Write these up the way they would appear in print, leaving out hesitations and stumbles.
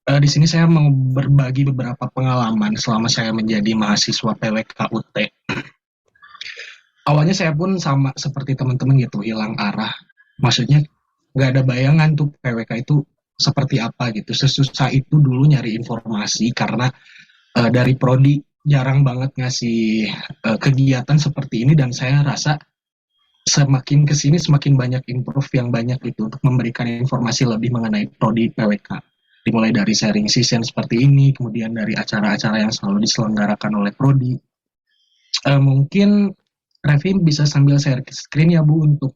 Di sini saya mau berbagi beberapa pengalaman selama saya menjadi mahasiswa PWK UT. Awalnya saya pun sama seperti teman-teman gitu, hilang arah. Maksudnya nggak ada bayangan tuh PWK itu seperti apa gitu. Sesusah itu dulu nyari informasi karena dari prodi jarang banget ngasih kegiatan seperti ini dan saya rasa semakin kesini semakin banyak improve yang banyak gitu untuk memberikan informasi lebih mengenai prodi PWK. Dimulai dari sharing session seperti ini, kemudian dari acara-acara yang selalu diselenggarakan oleh prodi. Mungkin Revi bisa sambil share screen ya Bu untuk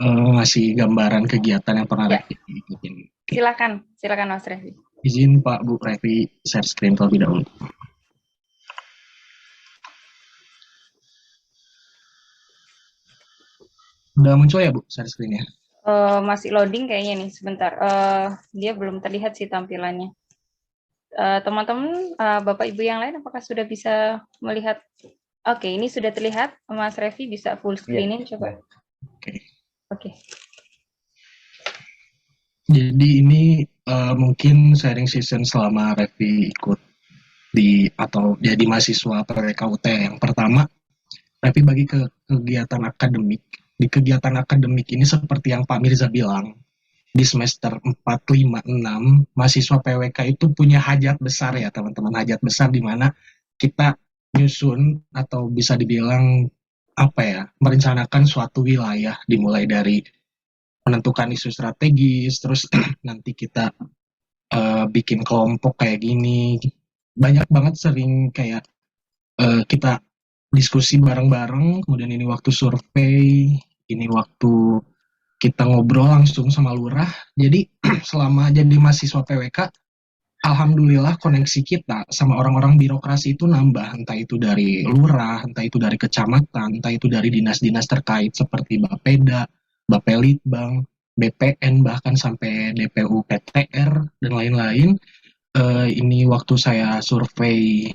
ngasih gambaran kegiatan yang pernah Ya, Revi ikutin. Oke. silakan, silakan Mas Revi. Izin Pak Bu Revi share screen terlebih dahulu. Udah muncul ya Bu share screen-nya? Masih loading kayaknya nih, sebentar. Dia belum terlihat sih tampilannya. Teman-teman, Bapak Ibu yang lain, apakah sudah bisa melihat? Oke, ini sudah terlihat. Mas Revi bisa full screening, coba. Oke. Oke. Jadi ini mungkin sharing session selama Revi ikut di atau jadi mahasiswa PWKUT. Yang pertama, Revi bagi ke kegiatan akademik. Di kegiatan akademik ini seperti yang Pak Mirza bilang, di semester 4, 5, 6, mahasiswa PWK itu punya hajat besar ya teman-teman. Hajat besar di mana kita nyusun atau bisa dibilang apa ya, merencanakan suatu wilayah dimulai dari menentukan isu strategis, terus nanti kita bikin kelompok kayak gini. Banyak banget sering kayak kita diskusi bareng-bareng, kemudian ini waktu survei, ini waktu kita ngobrol langsung sama lurah. Jadi selama jadi mahasiswa PWK, alhamdulillah koneksi kita sama orang-orang birokrasi itu nambah, entah itu dari lurah, entah itu dari kecamatan, entah itu dari dinas-dinas terkait seperti Bapeda, Bapelitbang, BPN, bahkan sampai DPU PTR, dan lain-lain. Ini waktu saya survei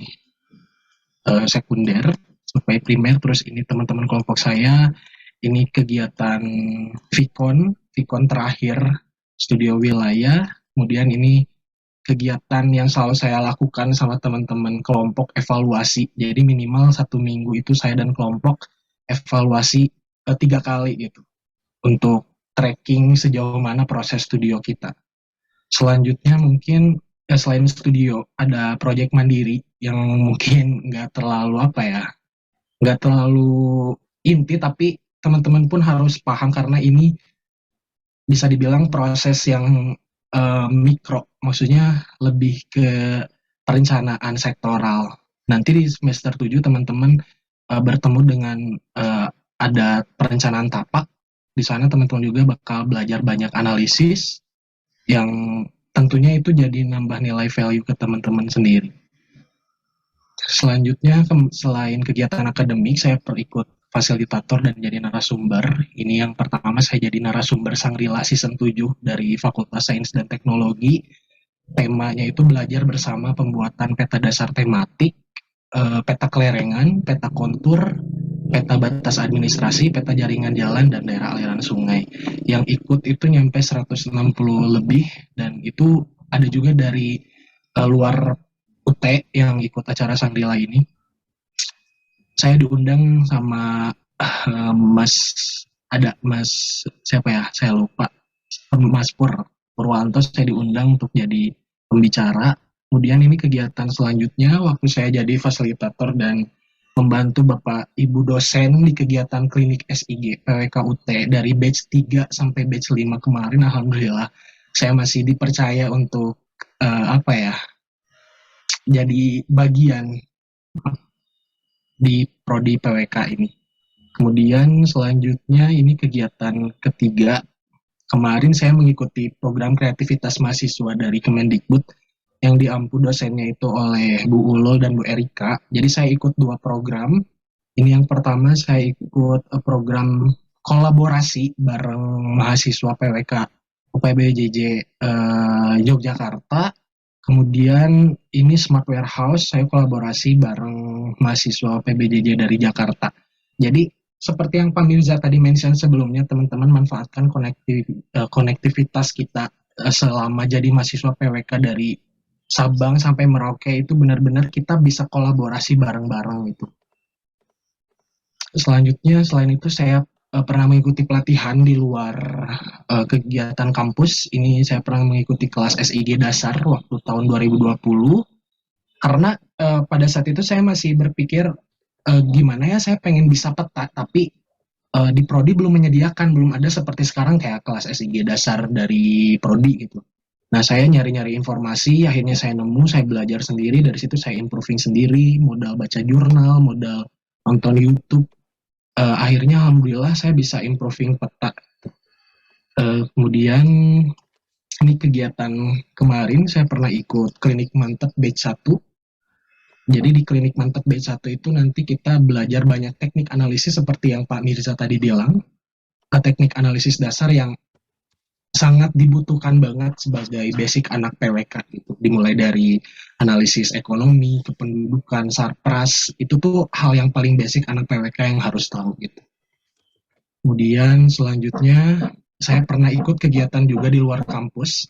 sekunder, survei primer, terus ini teman-teman kelompok saya, ini kegiatan Vicon, Vicon terakhir studio wilayah, kemudian ini kegiatan yang selalu saya lakukan sama teman-teman kelompok evaluasi, jadi minimal 1 minggu itu saya dan kelompok evaluasi 3 kali gitu, untuk tracking sejauh mana proses studio kita. Selanjutnya mungkin selain studio ada proyek mandiri yang mungkin nggak terlalu apa ya, nggak terlalu inti tapi teman-teman pun harus paham karena ini bisa dibilang proses yang mikro, maksudnya lebih ke perencanaan sektoral. Nanti di semester 7 teman-teman bertemu dengan ada perencanaan tapak. Di sana teman-teman juga bakal belajar banyak analisis yang tentunya itu jadi nambah nilai value ke teman-teman sendiri. Selanjutnya, selain kegiatan akademik, saya perikut fasilitator dan jadi narasumber. Ini yang pertama, saya jadi narasumber Sangrila Season 7 dari Fakultas Sains dan Teknologi. Temanya itu belajar bersama pembuatan peta dasar tematik, peta kelerengan, peta kontur, peta batas administrasi, peta jaringan jalan, dan daerah aliran sungai. Yang ikut itu nyampe 160 lebih, dan itu ada juga dari luar UT yang ikut acara Sangrila ini. Saya diundang sama Mas, ada Mas siapa ya, saya lupa, Mas Purwanto, saya diundang untuk jadi pembicara. Kemudian ini kegiatan selanjutnya waktu saya jadi fasilitator dan membantu Bapak Ibu dosen di kegiatan klinik SIG PWKUT dari batch 3 sampai batch 5 kemarin. Alhamdulillah saya masih dipercaya untuk apa ya, jadi bagian di prodi PWK ini. Kemudian selanjutnya ini kegiatan ketiga. Kemarin saya mengikuti program kreativitas mahasiswa dari Kemendikbud yang diampu dosennya itu oleh Bu Ulo dan Bu Erika. Jadi saya ikut 2 program. Ini yang pertama saya ikut program kolaborasi bareng mahasiswa PWK UPBJJ Yogyakarta. Kemudian ini Smart Warehouse, saya kolaborasi bareng mahasiswa PBJJ dari Jakarta. Jadi seperti yang Pak Mirza tadi mention sebelumnya, teman-teman manfaatkan konektivitas kita selama jadi mahasiswa PWK dari Sabang sampai Merauke itu benar-benar kita bisa kolaborasi bareng-bareng gitu. Selanjutnya, selain itu saya pernah mengikuti pelatihan di luar kegiatan kampus. Ini saya pernah mengikuti kelas SIG dasar waktu tahun 2020. Karena pada saat itu saya masih berpikir gimana ya saya pengen bisa peta, tapi di Prodi belum menyediakan, belum ada seperti sekarang kayak kelas SIG dasar dari Prodi gitu. Nah, saya nyari-nyari informasi, akhirnya saya nemu, saya belajar sendiri, dari situ saya improving sendiri, modal baca jurnal, modal nonton YouTube. Akhirnya alhamdulillah saya bisa improving peta. Kemudian ini kegiatan kemarin saya pernah ikut klinik mantep batch 1. Jadi di klinik mantep batch 1 itu nanti kita belajar banyak teknik analisis seperti yang Pak Mirza tadi bilang, teknik analisis dasar yang sangat dibutuhkan banget sebagai basic anak PWK gitu. Dimulai dari analisis ekonomi, kependudukan, sarpras, itu tuh hal yang paling basic anak PWK yang harus tahu gitu. Kemudian selanjutnya saya pernah ikut kegiatan juga di luar kampus.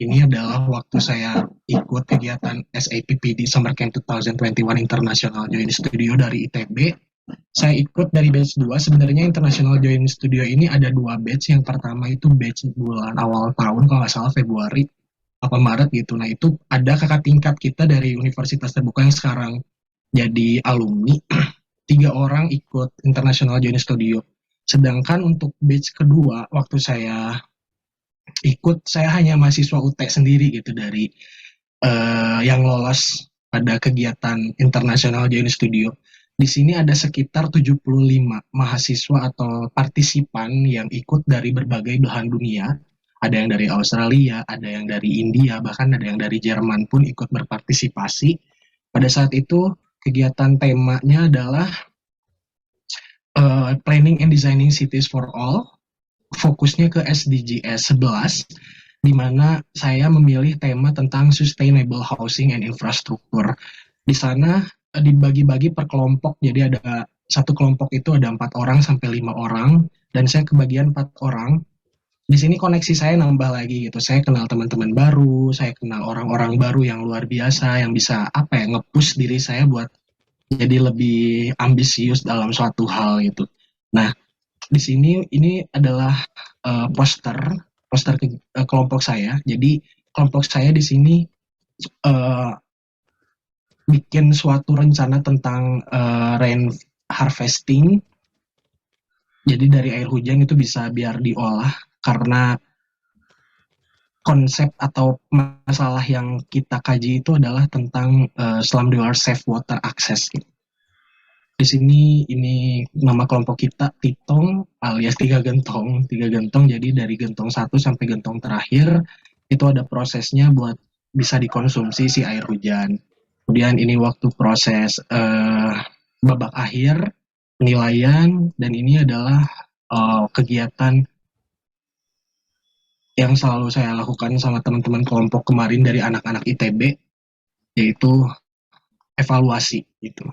Ini adalah waktu saya ikut kegiatan SAPPD Summer Camp 2021 International Joint Studio dari ITB. Saya ikut dari batch 2. Sebenarnya International Joint Studio ini ada dua batch. Yang pertama itu batch bulan awal tahun, kalau nggak salah Februari apa Maret gitu. Nah, itu ada kakak tingkat kita dari Universitas Terbuka yang sekarang jadi alumni. 3 orang ikut International Joint Studio. Sedangkan untuk batch kedua, waktu saya ikut, saya hanya mahasiswa UT sendiri gitu dari yang lolos pada kegiatan International Joint Studio. Di sini ada sekitar 75 mahasiswa atau partisipan yang ikut dari berbagai belahan dunia. Ada yang dari Australia, ada yang dari India, bahkan ada yang dari Jerman pun ikut berpartisipasi. Pada saat itu kegiatan temanya adalah Planning and Designing Cities for All. Fokusnya ke SDGs 11, di mana saya memilih tema tentang Sustainable Housing and Infrastructure. Di sana dibagi-bagi per kelompok, jadi ada satu kelompok itu ada 4 orang sampai 5 orang, dan saya kebagian 4 orang. Di sini koneksi saya nambah lagi gitu. Saya kenal teman-teman baru, saya kenal orang-orang baru yang luar biasa, yang bisa apa ya nge-push diri saya buat jadi lebih ambisius dalam suatu hal gitu. Nah, di sini ini adalah poster poster kelompok saya. Jadi kelompok saya di sini uh, bikin suatu rencana tentang rain harvesting. Jadi dari air hujan itu bisa biar diolah, karena konsep atau masalah yang kita kaji itu adalah tentang slum dweller safe water access gitu. Di sini ini nama kelompok kita Titong alias tiga gentong, jadi dari gentong 1 sampai gentong terakhir itu ada prosesnya buat bisa dikonsumsi si air hujan. Kemudian ini waktu proses babak akhir penilaian, dan ini adalah kegiatan yang selalu saya lakukan sama teman-teman kelompok kemarin dari anak-anak ITB, yaitu evaluasi gitu.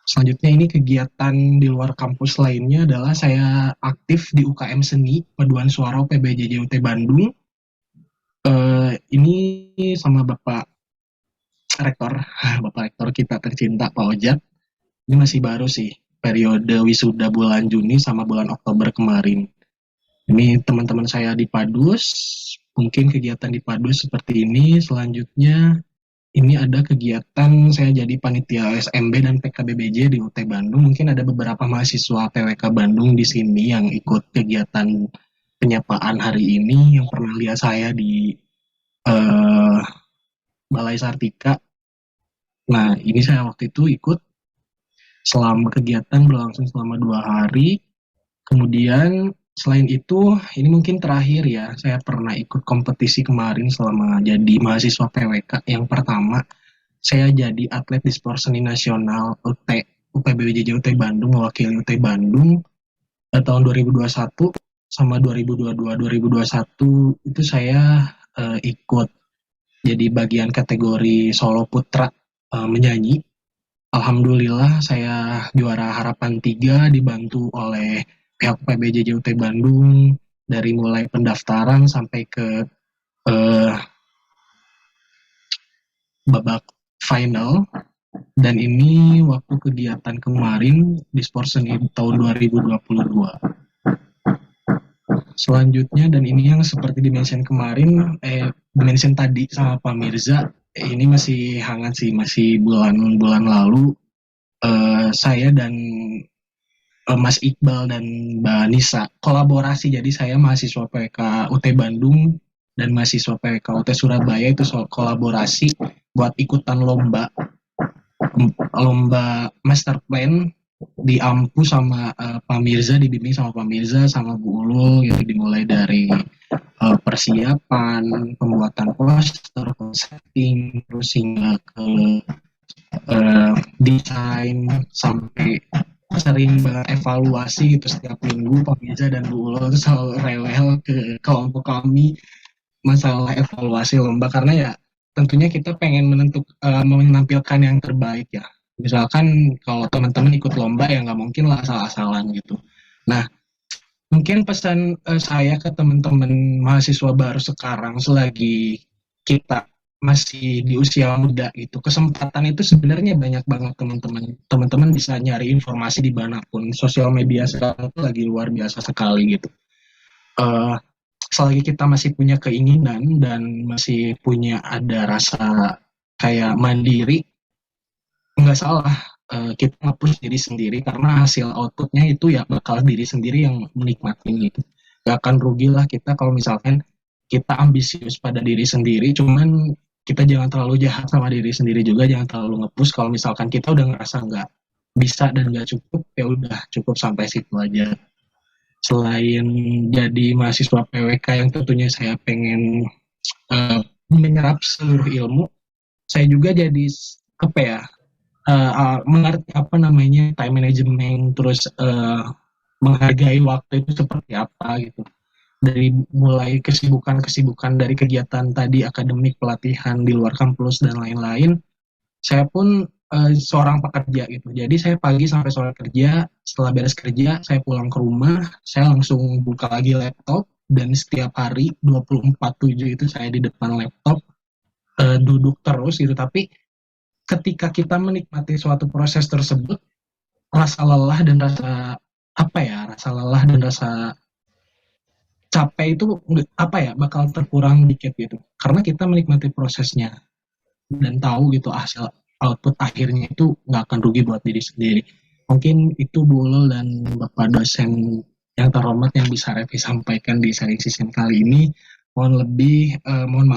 Selanjutnya ini kegiatan di luar kampus lainnya adalah saya aktif di UKM Seni Paduan Suara PBJJUT Bandung. Ini sama Bapak Rektor, Bapak Rektor kita tercinta Pak Ojat. Ini masih baru sih, periode wisuda bulan Juni sama bulan Oktober kemarin. Ini teman-teman saya di Padus, mungkin kegiatan di Padus seperti ini. Selanjutnya ini ada kegiatan saya jadi panitia SMB dan PKBBJ di UT Bandung. Mungkin ada beberapa mahasiswa PWK Bandung di sini yang ikut kegiatan penyapaan hari ini, yang pernah lihat saya di Balai Sartika. Nah, ini saya waktu itu ikut selama kegiatan berlangsung selama 2 hari. Kemudian selain itu, ini mungkin terakhir ya, saya pernah ikut kompetisi kemarin selama jadi mahasiswa PWK. Yang pertama, saya jadi atlet di sport seni nasional UPBWJJ UT Bandung, mewakili UT Bandung tahun 2021 sama 2022. 2021 itu saya ikut jadi bagian kategori solo putra menyanyi. Alhamdulillah saya juara harapan 3 dibantu oleh pihak PBJJ UT Bandung dari mulai pendaftaran sampai ke babak final, dan ini waktu kegiatan kemarin di Sportseni tahun 2022. Selanjutnya, dan ini yang seperti dimention kemarin, dimention tadi sama Pak Mirza, ini masih hangat sih, masih bulan-bulan lalu, saya dan Mas Iqbal dan Mbak Nisa kolaborasi. Jadi saya mahasiswa PK UT Bandung dan mahasiswa PK UT Surabaya itu kolaborasi buat ikutan lomba master plan di Ampu sama Pak Mirza, dibimbing sama Pak Mirza sama Bu Ulul gitu, dimulai dari persiapan, pembuatan poster, setting, terus hingga ke desain, sampai sering banget evaluasi gitu setiap minggu. Pak Mirza dan Bu Ulul itu selalu rewel ke kelompok kami masalah evaluasi lomba, karena ya tentunya kita pengen menampilkan yang terbaik ya. Misalkan kalau teman-teman ikut lomba ya nggak mungkin lah asal-asalan gitu. Nah, mungkin pesan saya ke teman-teman mahasiswa baru sekarang, selagi kita masih di usia muda gitu, kesempatan itu sebenarnya banyak banget teman-teman. Teman-teman bisa nyari informasi di manapun. Sosial media sekarang itu lagi luar biasa sekali gitu. Selagi kita masih punya keinginan dan masih punya ada rasa kayak mandiri, nggak salah kita nge-push diri sendiri, karena hasil outputnya itu ya bakal diri sendiri yang menikmati gitu. Gak akan rugi lah kita kalau misalkan kita ambisius pada diri sendiri, cuman kita jangan terlalu jahat sama diri sendiri juga, jangan terlalu nge-push. Kalau misalkan kita udah ngerasa nggak bisa dan nggak cukup, ya udah cukup sampai situ aja. Selain jadi mahasiswa PWK yang tentunya saya pengen menyerap seluruh ilmu, saya juga jadi apa ya, mengerti apa namanya time management, terus menghargai waktu itu seperti apa gitu. Dari mulai kesibukan dari kegiatan tadi, akademik, pelatihan di luar kampus dan lain-lain, saya pun seorang pekerja gitu. Jadi saya pagi sampai sore kerja, setelah beres kerja saya pulang ke rumah, saya langsung buka lagi laptop, dan setiap hari 24/7 itu saya di depan laptop, duduk terus gitu. Tapi ketika kita menikmati suatu proses tersebut, rasa lelah dan rasa capek itu bakal terkurang dikit gitu, karena kita menikmati prosesnya dan tahu gitu hasil output akhirnya itu nggak akan rugi buat diri sendiri. Mungkin itu Bu Ulul dan Bapak dosen yang terhormat yang bisa Revi sampaikan di sharing session kali ini. Mohon maaf